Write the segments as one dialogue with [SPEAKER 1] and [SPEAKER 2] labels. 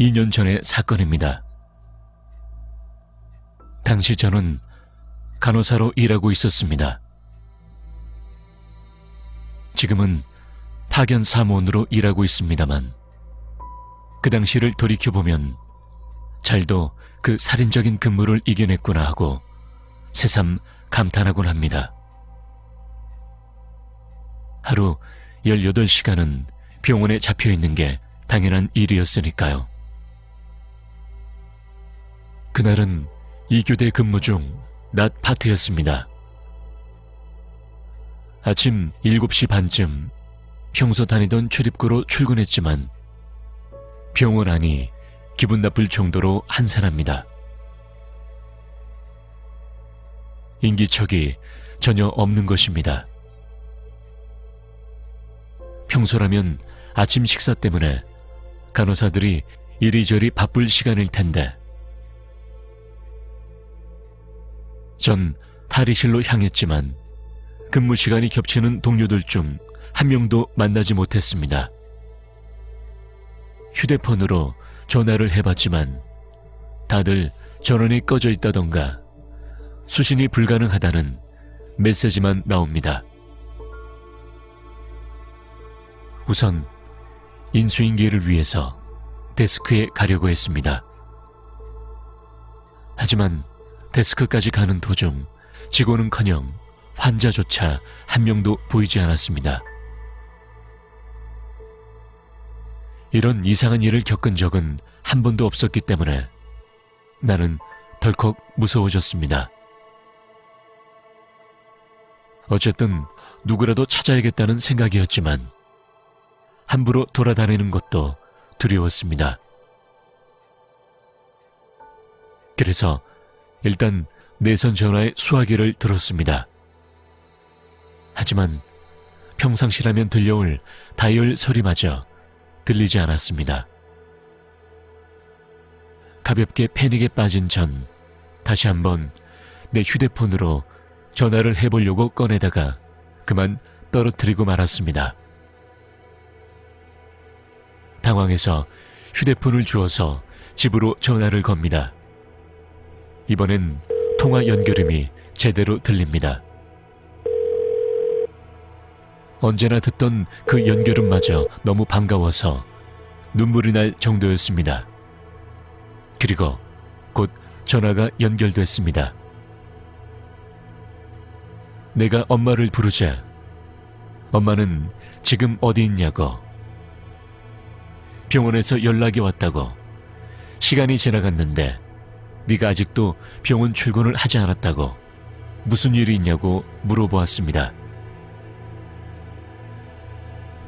[SPEAKER 1] 2년 전의 사건입니다. 당시 저는 간호사로 일하고 있었습니다. 지금은 파견 사무원으로 일하고 있습니다만 그 당시를 돌이켜보면 잘도 그 살인적인 근무를 이겨냈구나 하고 새삼 감탄하곤 합니다. 하루 18시간은 병원에 잡혀있는 게 당연한 일이었으니까요. 그날은 2교대 근무 중 낮 파트였습니다. 아침 7시 반쯤 평소 다니던 출입구로 출근했지만 병원 안이 기분 나쁠 정도로 한산합니다. 인기척이 전혀 없는 것입니다. 평소라면 아침 식사 때문에 간호사들이 이리저리 바쁠 시간일 텐데 전 탈의실로 향했지만 근무 시간이 겹치는 동료들 중 한 명도 만나지 못했습니다. 휴대폰으로 전화를 해봤지만 다들 전원이 꺼져 있다던가 수신이 불가능하다는 메시지만 나옵니다. 우선 인수인계를 위해서 데스크에 가려고 했습니다. 하지만 데스크까지 가는 도중 직원은커녕 환자조차 한 명도 보이지 않았습니다. 이런 이상한 일을 겪은 적은 한 번도 없었기 때문에 나는 덜컥 무서워졌습니다. 어쨌든 누구라도 찾아야겠다는 생각이었지만 함부로 돌아다니는 것도 두려웠습니다. 그래서 일단 내선 전화의 수화기를 들었습니다. 하지만 평상시라면 들려올 다이얼 소리마저 들리지 않았습니다. 가볍게 패닉에 빠진 전 다시 한번 내 휴대폰으로 전화를 해보려고 꺼내다가 그만 떨어뜨리고 말았습니다. 당황해서 휴대폰을 주워서 집으로 전화를 겁니다. 이번엔 통화 연결음이 제대로 들립니다. 언제나 듣던 그 연결음마저 너무 반가워서 눈물이 날 정도였습니다. 그리고 곧 전화가 연결됐습니다. 내가 엄마를 부르자 엄마는 지금 어디 있냐고, 병원에서 연락이 왔다고, 시간이 지나갔는데 네가 아직도 병원 출근을 하지 않았다고, 무슨 일이 있냐고 물어보았습니다.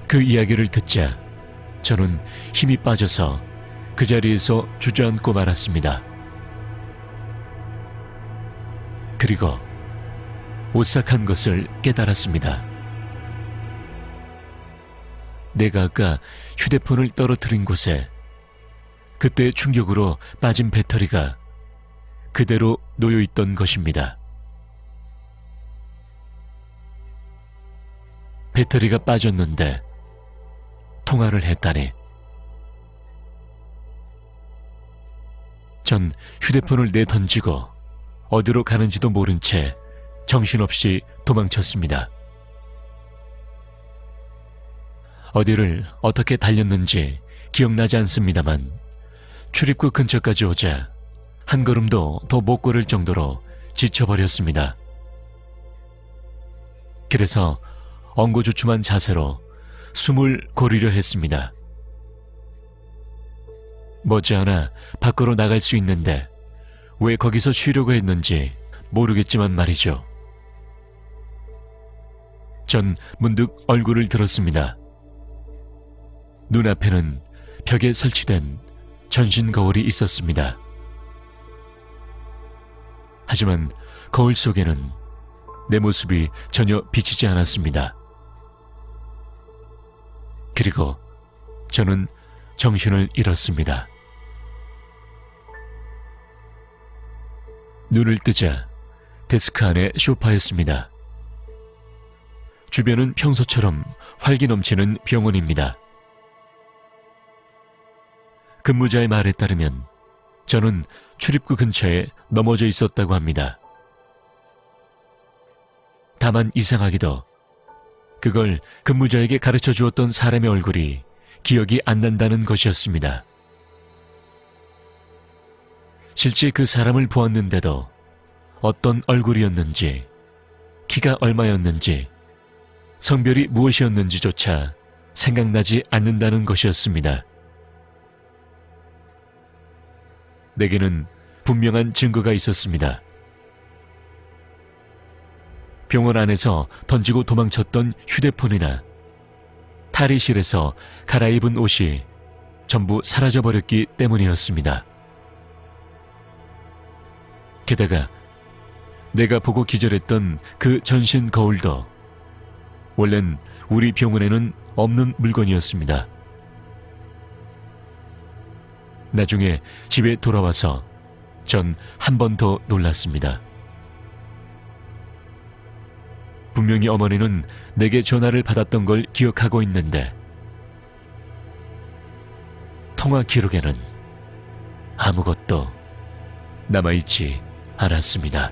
[SPEAKER 1] 그 이야기를 듣자 저는 힘이 빠져서 그 자리에서 주저앉고 말았습니다. 그리고 오싹한 것을 깨달았습니다. 내가 아까 휴대폰을 떨어뜨린 곳에 그때 충격으로 빠진 배터리가 그대로 놓여있던 것입니다. 배터리가 빠졌는데 통화를 했다니. 전 휴대폰을 내던지고 어디로 가는지도 모른 채 정신없이 도망쳤습니다. 어디를 어떻게 달렸는지 기억나지 않습니다만 출입구 근처까지 오자 한 걸음도 더 못 걸을 정도로 지쳐버렸습니다. 그래서 엉거주춤한 자세로 숨을 고르려 했습니다. 머지않아 밖으로 나갈 수 있는데 왜 거기서 쉬려고 했는지 모르겠지만 말이죠. 전 문득 얼굴을 들었습니다. 눈앞에는 벽에 설치된 전신 거울이 있었습니다. 하지만 거울 속에는 내 모습이 전혀 비치지 않았습니다. 그리고 저는 정신을 잃었습니다. 눈을 뜨자 데스크 안에 소파였습니다. 주변은 평소처럼 활기 넘치는 병원입니다. 근무자의 말에 따르면 저는 출입구 근처에 넘어져 있었다고 합니다. 다만 이상하게도 그걸 근무자에게 가르쳐 주었던 사람의 얼굴이 기억이 안 난다는 것이었습니다. 실제 그 사람을 보았는데도 어떤 얼굴이었는지, 키가 얼마였는지, 성별이 무엇이었는지조차 생각나지 않는다는 것이었습니다. 내게는 분명한 증거가 있었습니다. 병원 안에서 던지고 도망쳤던 휴대폰이나 탈의실에서 갈아입은 옷이 전부 사라져버렸기 때문이었습니다. 게다가 내가 보고 기절했던 그 전신 거울도 원래는 우리 병원에는 없는 물건이었습니다. 나중에 집에 돌아와서 전 한 번 더 놀랐습니다. 분명히 어머니는 내게 전화를 받았던 걸 기억하고 있는데 통화 기록에는 아무것도 남아있지 않았습니다.